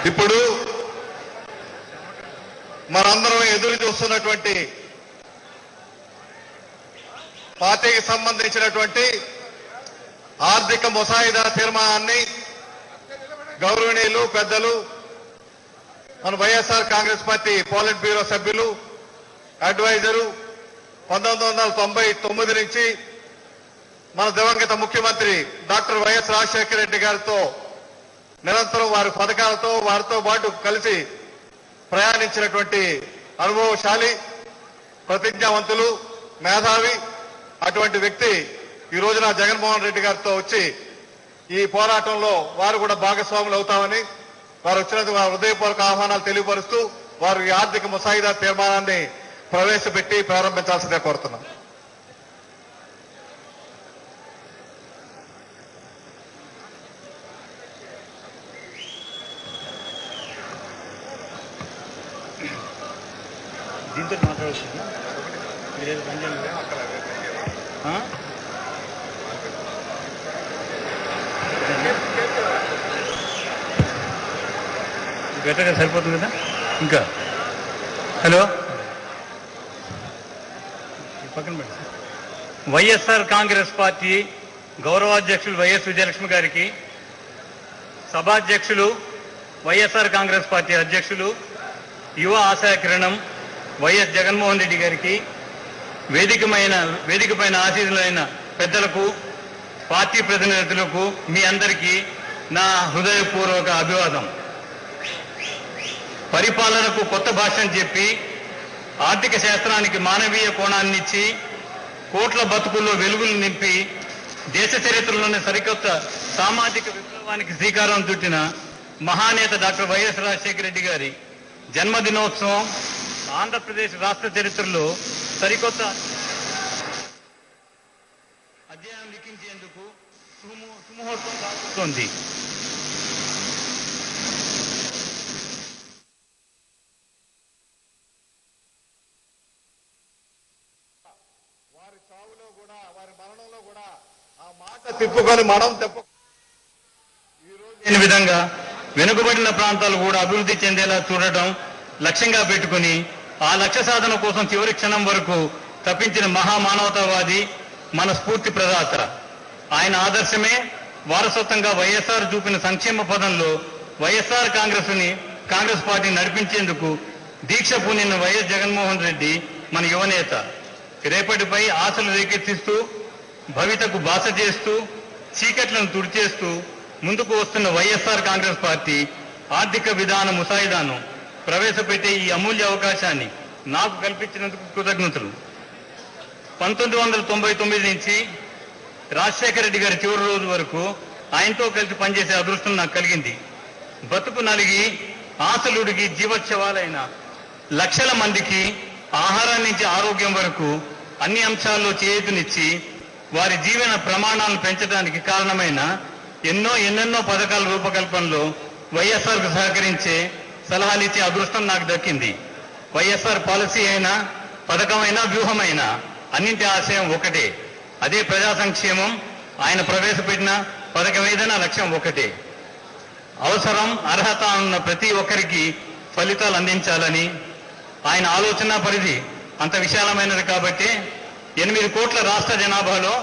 ఇప్పుడు మనందరం ఎదురు చూస్తున్నటువంటి పార్టీకి సంబంధించినటువంటి ఆర్థిక ముసాయిదా తీర్మానాన్ని గౌరవనీయులు పెద్దలు మన YSR Congress party polit bureau సభ్యులు అడ్వైజరు 1999 నుంచి మన దివంగత ముఖ్యమంత్రి డాక్టర్ వైఎస్ రాజశేఖర రెడ్డి గారితో నిరంతరం వారి పథకాలతో వారితో పాటు కలిసి ప్రయాణించినటువంటి అనుభవశాలి ప్రతిజ్ఞావంతులు మేధావి అటువంటి వ్యక్తి ఈ రోజున జగన్మోహన్ రెడ్డి గారితో వచ్చి ఈ పోరాటంలో వారు కూడా భాగస్వాములు అవుతామని వారు వచ్చినందుకు వారి హృదయపూర్వక ఆహ్వానాలు తెలియపరుస్తూ వారు ఈ ఆర్థిక ముసాయిదా తీర్మానాన్ని ప్రవేశపెట్టి ప్రారంభించాల్సిందే కోరుతున్నాం. దీంతో మాట్లాడవచ్చు మీరేదో పని చేయండి. బెటర్గా సరిపోతుంది కదా. ఇంకా హలో పక్కన పెట్టి వైఎస్ఆర్ కాంగ్రెస్ పార్టీ గౌరవాధ్యక్షులు వైఎస్ విజయలక్ష్మి గారికి, సభాధ్యక్షులు వైఎస్ఆర్ కాంగ్రెస్ పార్టీ అధ్యక్షులు యువ ఆశాకిరణం వైఎస్ జగన్మోహన్ రెడ్డి గారికి, వేదికపైన ఆశీనులైన పెద్దలకు, పార్టీ ప్రతినిధులకు మీ అందరికీ నా హృదయపూర్వక అభివాదం. పరిపాలనకు కొత్త భాషను చెప్పి ఆర్థిక శాస్త్రానికి మానవీయ కోణాన్నిచ్చి కోట్ల బతుకుల్లో వెలుగులు నింపి దేశ చరిత్రలోని సరికొత్త సామాజిక విప్లవానికి శ్రీకారం చుట్టిన మహానేత డాక్టర్ వైఎస్ రాజశేఖర రెడ్డి గారి జన్మదినోత్సవం ఆంధ్రప్రదేశ్ రాష్ట్ర చరిత్రలో సరికొత్త అధ్యాయం లిఖించేందుకు సుముహూర్తం సాగుతోంది. వారి చావులో కూడా వారి మరణంలో కూడా ఆ మాట తిప్పుకొని మనం ఈ విధంగా వెనుకబడిన ప్రాంతాలు కూడా అభివృద్ధి చెందేలా చూడటం లక్ష్యంగా పెట్టుకుని ఆ లక్ష్య సాధన కోసం చివరి క్షణం వరకు తప్పించిన మహామానవతావాది మన స్ఫూర్తి ప్రదాత. ఆయన ఆదర్శమే వారసత్వంగా వైఎస్ఆర్ చూపిన సంక్షేమ పదంలో వైఎస్ఆర్ కాంగ్రెస్ పార్టీని నడిపించేందుకు దీక్ష పూనిన వైఎస్ జగన్మోహన్ రెడ్డి మన యువనేత. రేపటిపై ఆశలు రేకెత్తిస్తూ భవితకు బాస చేస్తూ చీకట్లను తుడిచేస్తూ ముందుకు వస్తున్న వైఎస్ఆర్ కాంగ్రెస్ పార్టీ ఆర్థిక విధాన ముసాయిదాను ప్రవేశపెట్టే ఈ అమూల్య అవకాశాన్ని నాకు కల్పించినందుకు కృతజ్ఞతలు. 1999 నుంచి రాజశేఖర రెడ్డి గారి చివరి రోజు వరకు ఆయనతో కలిసి పనిచేసే అదృష్టం నాకు కలిగింది. బతుకు నలిగి ఆశలుడిగి జీవోత్సవాలైన లక్షల మందికి ఆహారం నుంచి ఆరోగ్యం వరకు అన్ని అంశాల్లో చేయూతనిచ్చి వారి జీవన ప్రమాణాలను పెంచడానికి కారణమైన ఎన్నెన్నో పథకాల రూపకల్పనలో వైఎస్ఆర్కు సహకరించే సలహాలు ఇచ్చే అదృష్టం నాకు దక్కింది. వైఎస్ఆర్ పాలసీ అయినా పథకమైనా వ్యూహమైనా అన్నింటి ఆశయం ఒకటే, అదే ప్రజా సంక్షేమం. ఆయన ప్రవేశపెట్టిన పథకం ఏదైనా లక్ష్యం ఒకటే, అవసరం అర్హత ఉన్న ప్రతి ఒక్కరికి ఫలితాలు అందించాలని. ఆయన ఆలోచన పరిధి అంత విశాలమైనది కాబట్టి 8 కోట్ల రాష్ట్ర జనాభాలో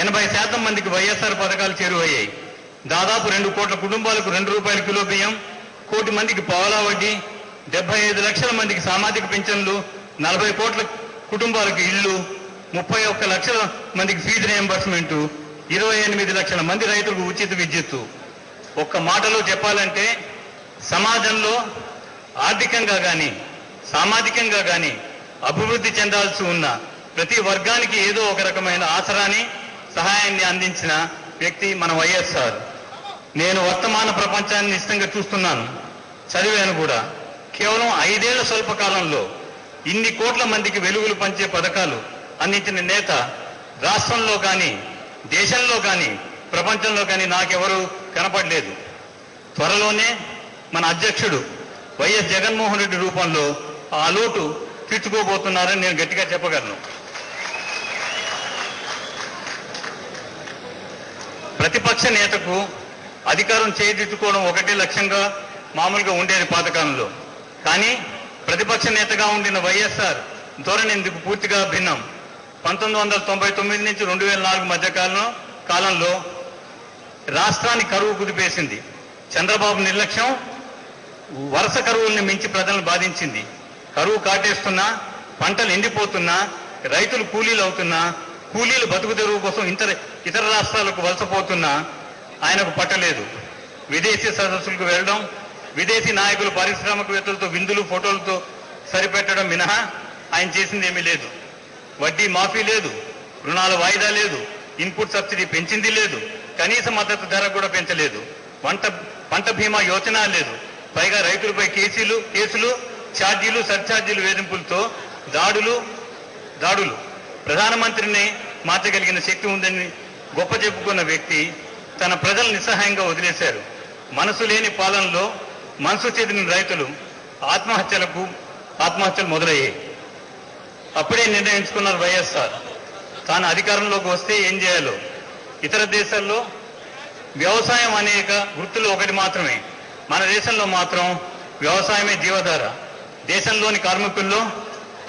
80% మందికి వైఎస్ఆర్ పథకాలు చేరువయ్యాయి. దాదాపు 2 కోట్ల కుటుంబాలకు ₹2 కిలో బియ్యం, 1 కోటి మందికి పావలా వడ్డీ, 75 లక్షల మందికి సామాజిక పింఛన్లు, 40 కోట్ల కుటుంబాలకు ఇళ్లు, 31 లక్షల మందికి ఫీజు రియంబర్స్మెంట్, 28 లక్షల మంది రైతులకు ఉచిత విద్యుత్తు. ఒక్క మాటలో చెప్పాలంటే సమాజంలో ఆర్థికంగా కానీ సామాజికంగా కానీ అభివృద్ధి చెందాల్సి ఉన్న ప్రతి వర్గానికి ఏదో ఒక రకమైన ఆసరాన్ని సహాయాన్ని అందించిన వ్యక్తి మన వైఎస్ఆర్. నేను వర్తమాన ప్రపంచాన్ని నిశ్చితంగా చూస్తున్నాను, చదివాను కూడా. కేవలం 5 ఏళ్ల స్వల్పకాలంలో ఇన్ని కోట్ల మందికి వెలుగులు పంచే పథకాలు అందించిన నేత రాష్ట్రంలో కానీ దేశంలో కానీ ప్రపంచంలో కానీ నాకెవరూ కనపడలేదు. త్వరలోనే మన అధ్యక్షుడు వైఎస్ జగన్మోహన్ రెడ్డి రూపంలో ఆ లోటు తీర్చుకోబోతున్నారని నేను గట్టిగా చెప్పగలను. ప్రతిపక్ష నేతకు అధికారం చేజిచ్చుకోవడం ఒకటే లక్ష్యంగా మామూలుగా ఉండేది పాతకాలంలో. కానీ ప్రతిపక్ష నేతగా ఉండిన వైఎస్ఆర్ ధోరణి ఇందుకు పూర్తిగా భిన్నం. 1999 నుంచి 2004 మధ్య కాలంలో రాష్ట్రాన్ని కరువు కుదిపేసింది. చంద్రబాబు నిర్లక్ష్యం వరుస కరువుల్ని మించి ప్రజలను బాధించింది. కరువు కాటేస్తున్నా, పంటలు ఎండిపోతున్నా, రైతులు కూలీలు అవుతున్నా, కూలీలు బతుకు తెరువు కోసం ఇతర రాష్ట్రాలకు వలసపోతున్నా ఆయనకు పట్టలేదు. విదేశీ సదస్సులకు వెళ్ళడం, విదేశీ నాయకులు పారిశ్రామికవేత్తలతో విందులు ఫోటోలతో సరిపెట్టడం మినహా ఆయన చేసింది ఏమీ లేదు. వడ్డీ మాఫీ లేదు, రుణాల వాయిదా లేదు, ఇన్పుట్ సబ్సిడీ పెంచింది లేదు, కనీస మద్దతు ధర కూడా పెంచలేదు, పంట బీమా యోచన లేదు. పైగా రైతులపై కేసులు ఛార్జీలు సర్ఛార్జీలు వేధింపులతో దాడులు. ప్రధానమంత్రిని మార్చగలిగిన శక్తి ఉందని గొప్ప చెప్పుకున్న వ్యక్తి తన ప్రజలు నిస్సహాయంగా వదిలేశారు. మనసు లేని పాలనలో మనసు చెదిరిన రైతులు ఆత్మహత్యలు మొదలయ్యాయి. అప్పుడే నిర్ణయించుకున్నారు వైఎస్ఆర్ తాను అధికారంలోకి వస్తే ఏం చేయాలో. ఇతర దేశాల్లో వ్యవసాయం అనేక వృత్తులు ఒకటి మాత్రమే, మన దేశంలో మాత్రం వ్యవసాయమే జీవధార. దేశంలోని కార్మికుల్లో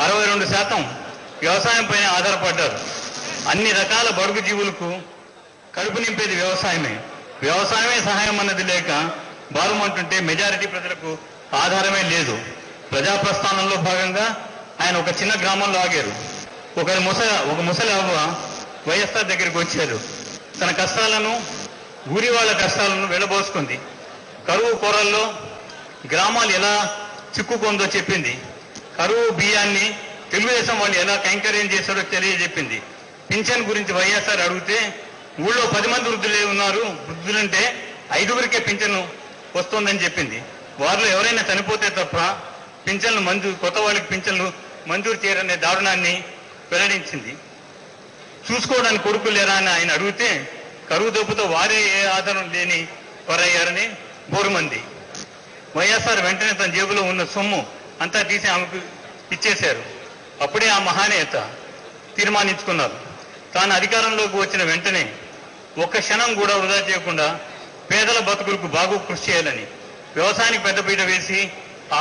62% వ్యవసాయం పైన ఆధారపడ్డారు. అన్ని రకాల బడుగు జీవులకు కడుపు నింపేది వ్యవసాయమే సహాయం అన్నది లేక బారుమంటుంటే మెజారిటీ ప్రజలకు ఆధారమే లేదు. ప్రజాప్రస్థానంలో భాగంగా ఆయన ఒక చిన్న గ్రామంలో ఆగారు. ఒక ముసలి అవ్వ వైఎస్ఆర్ దగ్గరికి వచ్చారు. తన కష్టాలను, ఊరి వాళ్ళ కష్టాలను వెళ్ళబోసుకుంది. కరువు కోరల్లో గ్రామాలు ఎలా చిక్కుకుందో చెప్పింది. కరువు బియ్యాన్ని తెలుగుదేశం వాళ్ళు ఎలా కైంకర్యం చేశారో తెలియజెప్పింది. పింఛన్ గురించి వైఎస్ఆర్ అడిగితే ఊళ్ళో 10 మంది వృద్ధులంటే 5గురికే పింఛను వస్తోందని చెప్పింది. వారిలో ఎవరైనా చనిపోతే తప్ప కొత్త వాళ్ళకి పింఛన్లు మంజూరు చేయరనే దారుణాన్ని వెల్లడించింది. చూసుకోవడానికి కొడుకులు లేరా అని ఆయన అడిగితే కరువు దెబ్బతో వారే ఏ ఆధారం లేని వారయ్యారని బోరుమంది. వైఎస్ఆర్ వెంటనే తన జేబులో ఉన్న సొమ్ము అంతా తీసి ఆమెకు ఇచ్చేశారు. అప్పుడే ఆ మహానేత తీర్మానించుకున్నారు, తాను అధికారంలోకి వచ్చిన వెంటనే ఒక్క క్షణం కూడా వృధా చేయకుండా పేదల బతుకులకు బాగు కృషి చేయాలని, వ్యవసాయానికి పెద్దపీట వేసి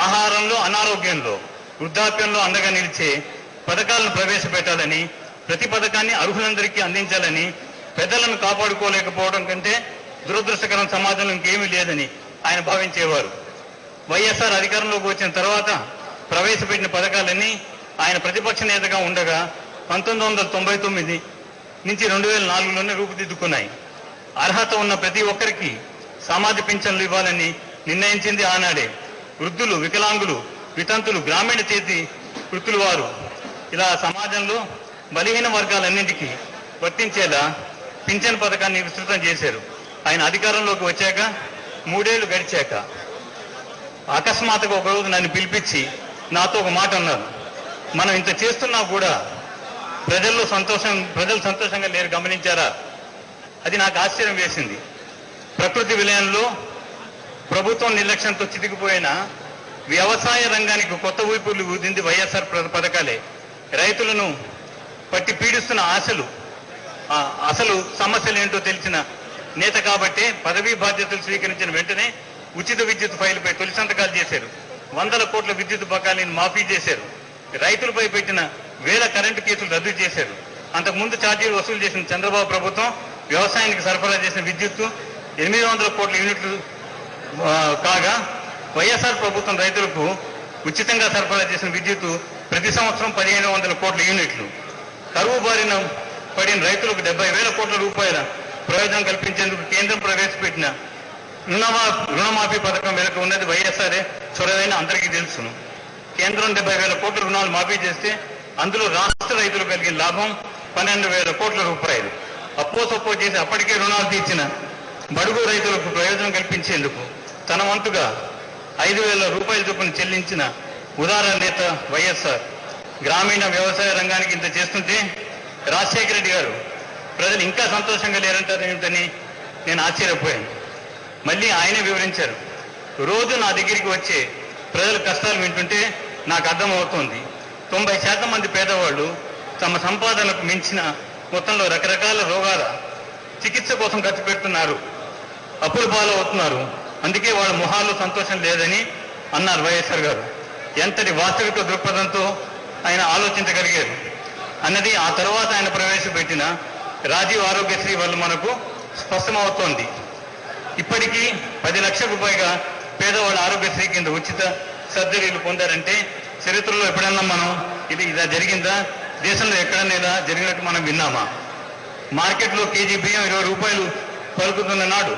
ఆహారంలో, అనారోగ్యంలో, వృద్ధాప్యంలో అండగా నిలిచే పథకాలను ప్రవేశపెట్టాలని, ప్రతి పథకాన్ని అర్హులందరికీ అందించాలని, పెద్దలను కాపాడుకోలేకపోవడం కంటే దురదృష్టకరం సమాజంలో ఇంకేమీ లేదని ఆయన భావించేవారు. వైఎస్ఆర్ అధికారంలోకి వచ్చిన తర్వాత ప్రవేశపెట్టిన పథకాలన్నీ ఆయన ప్రతిపక్ష నేతగా ఉండగా 1999 నుంచి 2004లోనే రూపుదిద్దుకున్నాయి. అర్హత ఉన్న ప్రతి ఒక్కరికి సామాజిక పింఛన్లు ఇవ్వాలని నిర్ణయించింది ఆనాడే. వృద్ధులు, వికలాంగులు, వితంతులు, గ్రామీణ చేతి వృత్తులు వారు ఇలా సమాజంలో బలహీన వర్గాలన్నింటికీ వర్తించేలా పింఛన్ పథకాన్ని విస్తృతం చేశారు. ఆయన అధికారంలోకి వచ్చాక 3 ఏళ్లు గడిచాక అకస్మాత్తుగా ఒకరోజు నన్ను పిలిపించి నాతో ఒక మాట అన్నారు. మనం ఇంత చేస్తున్నా కూడా ప్రజలు సంతోషంగా లేరు, గమనించారా? అది నాకు ఆశ్చర్యం వేసింది. ప్రకృతి విలయంలో ప్రభుత్వం నిర్లక్ష్యంతో చితికిపోయిన వ్యవసాయ రంగానికి కొత్త ఊపిరులు ఊదింది వైఎస్ఆర్ పథకాలే. రైతులను పట్టి పీడిస్తున్న అసలు సమస్యలు ఏంటో తెలిసిన నేత కాబట్టే పదవీ బాధ్యతలు స్వీకరించిన వెంటనే ఉచిత విద్యుత్ ఫైలుపై తొలి సంతకాలు చేశారు. 100 కోట్ల విద్యుత్ బకాయిలను మాఫీ చేశారు. రైతులపై పెట్టిన వేల కరెంటు కేసులు రద్దు చేశారు. అంతకుముందు ఛార్జీలు వసూలు చేసిన చంద్రబాబు ప్రభుత్వం వ్యవసాయానికి సరఫరా చేసిన విద్యుత్తు 800 కోట్ల యూనిట్లు కాగా, వైఎస్ఆర్ ప్రభుత్వం రైతులకు ఉచితంగా సరఫరా చేసిన విద్యుత్తు ప్రతి సంవత్సరం 1500 కోట్ల యూనిట్లు. కరువు బారిన పడిన రైతులకు 70,000 కోట్ల రూపాయల ప్రయోజనం కల్పించేందుకు కేంద్రం ప్రవేశపెట్టిన రుణమాఫీ పథకం వెనుక ఉన్నది వైఎస్ఆర్ఏ చొరవైన అందరికీ తెలుసును. కేంద్రం 70,000 కోట్ల రుణాలు మాఫీ చేస్తే అందులో రాష్ట్ర రైతులు కలిగిన లాభం 12,000 కోట్ల రూపాయలు. అప్పో చేసి అప్పటికే రుణాలు తీర్చిన బడుగు రైతులకు ప్రయోజనం కల్పించేందుకు తన వంతుగా 5,000 రూపాయల చొప్పున చెల్లించిన ఉదార నేత వైఎస్ఆర్. గ్రామీణ వ్యవసాయ రంగానికి ఇంత చేస్తుంటే రాజశేఖర రెడ్డి గారు ప్రజలు ఇంకా సంతోషంగా లేరంటారు ఏమిటని నేను ఆశ్చర్యపోయాను. మళ్ళీ ఆయనే వివరించారు. రోజు నా దగ్గరికి వచ్చే ప్రజల కష్టాలు వింటుంటే నాకు అర్థమవుతోంది. 90% మంది పేదవాళ్ళు తమ సంపాదనకు మించిన మొత్తంలో రకరకాల రోగాల చికిత్స కోసం ఖర్చు పెడుతున్నారు, అప్పుల పాలవుతున్నారు. అందుకే వాళ్ళ మొహాల్లో సంతోషం లేదని అన్నారు వైఎస్ఆర్ గారు. ఎంతటి వాస్తవిక దృక్పథంతో ఆయన ఆలోచించగలిగారు అన్నది ఆ తర్వాత ఆయన ప్రవేశపెట్టిన రాజీవ్ ఆరోగ్యశ్రీ వల్ల మనకు స్పష్టమవుతోంది. ఇప్పటికీ 10 లక్షలకు పైగా పేదవాళ్ళ ఆరోగ్యశ్రీ కింద ఉచిత సర్జరీలు పొందారంటే చరిత్రలో ఎప్పుడన్నా మనం ఇలా జరిగిందా? దేశంలో ఎక్కడన్నా ఇలా జరిగినట్టు మనం విన్నామా? మార్కెట్లో కేజీ బియ్యం 20 రూపాయలు పలుకుతున్న నాడు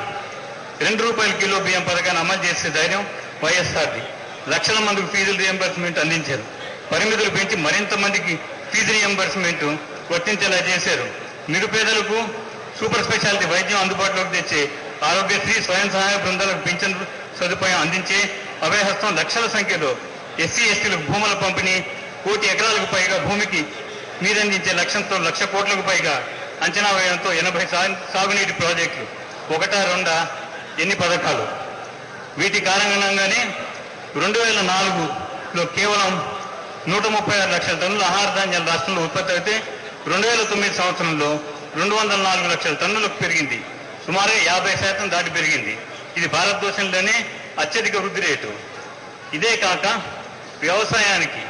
2 రూపాయల కిలో బియ్యం పథకాన్ని అమలు చేసే ధైర్యం వైఎస్ఆర్ది. లక్షల మందికి ఫీజులు రియంబర్స్మెంట్ అందించారు. పరిమితులు పెంచి మరింత మందికి ఫీజు రియంబర్స్మెంట్ వర్తించేలా చేశారు. నిరుపేదలకు సూపర్ స్పెషాలిటీ వైద్యం అందుబాటులోకి తెచ్చే ఆరోగ్యశ్రీ, స్వయం సహాయ బృందాలకు పింఛన్ సదుపాయం అందించే అభయహస్తం, లక్షల సంఖ్యలో ఎస్సీ ఎస్టీలకు భూముల పంపిణీ, 1 కోటి ఎకరాలకు పైగా భూమికి నీరందించే లక్ష్యంతో 1,00,000 కోట్లకు పైగా అంచనా వ్యయంతో 80 సాగునీటి ప్రాజెక్టులు, 1, 2 ఎన్ని పథకాలు. వీటి కారణంగానే 2004లో కేవలం 136 లక్షల టన్నుల ఆహార ధాన్యాలు రాష్ట్రంలో ఉత్పత్తి అయితే 2009 సంవత్సరంలో 204 లక్షల టన్నులకు పెరిగింది. సుమారు 50% దాటి పెరిగింది. ఇది భారతదేశంలోనే అత్యధిక వృద్ధి రేటు. ఇదే కాక వ్యవసాయానికి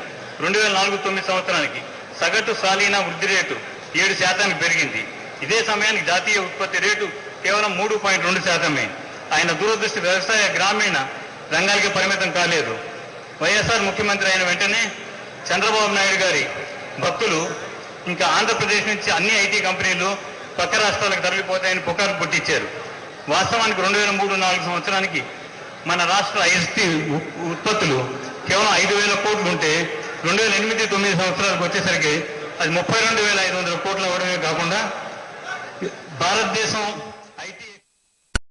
2004-09 సంవత్సరానికి సగటు సాలీనా వృద్ధి రేటు 7% పెరిగింది. ఇదే సమయానికి జాతీయ ఉత్పత్తి రేటు కేవలం 3.2%. ఆయన దూరదృష్టి వ్యవసాయ గ్రామీణ రంగాలకి పరిమితం కాలేదు. వైఎస్ఆర్ ముఖ్యమంత్రి అయిన వెంటనే చంద్రబాబు నాయుడు గారి భక్తులు ఇంకా ఆంధ్రప్రదేశ్ నుంచి అన్ని ఐటీ కంపెనీలు పక్క రాష్ట్రాలకు తరలిపోతాయని పుకారు పుట్టించారు. వాస్తవానికి 2003-04 సంవత్సరానికి మన రాష్ట్ర ఐఎస్టీ ఉత్పత్తులు కేవలం 5,000 కోట్లు ఉంటే 2008-09 సంవత్సరాలకు వచ్చేసరికి అది 32,500 కోట్లు అవ్వడమే కాకుండా భారతదేశం